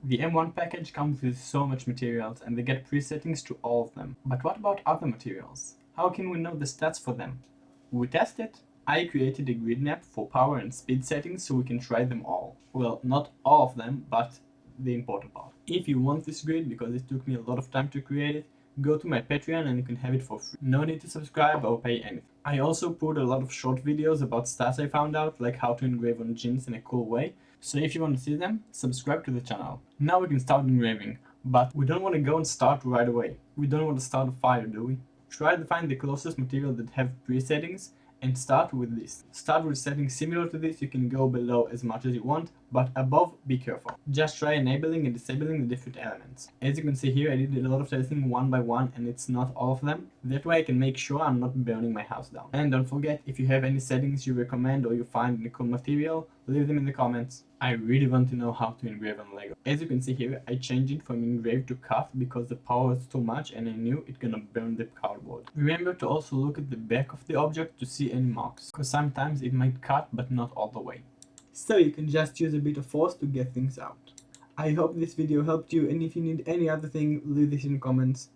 The M1 package comes with so much materials and they get presettings to all of them. But what about other materials? How can we know the stats for them? We test it. I created a grid map for power and speed settings so we can try them all. Well, not all of them, but the important part. If you want this grid, because it took me a lot of time to create it, go to my Patreon and you can have it for free. No need to subscribe or pay anything. I also put a lot of short videos about stats I found out, like how to engrave on jeans in a cool way. So if you want to see them, subscribe to the channel. Now we can start engraving, but we don't want to go and start right away. We don't want to start a fire, do we? Try to find the closest material that have presettings and start with this. Start with settings similar to this. You can go below as much as you want, but above, be careful. Just try enabling and disabling the different elements. As you can see here, I did a lot of testing one by one and it's not all of them. That way I can make sure I'm not burning my house down. And don't forget, if you have any settings you recommend or you find in a cool material, leave them in the comments. I really want to know how to engrave on Lego. As you can see here, I changed it from engrave to cut because the power was too much and I knew it's gonna burn the cardboard. Remember to also look at the back of the object to see any marks, because sometimes it might cut but not all the way. So you can just use a bit of force to get things out. I hope this video helped you, and if you need any other thing, leave this in the comments.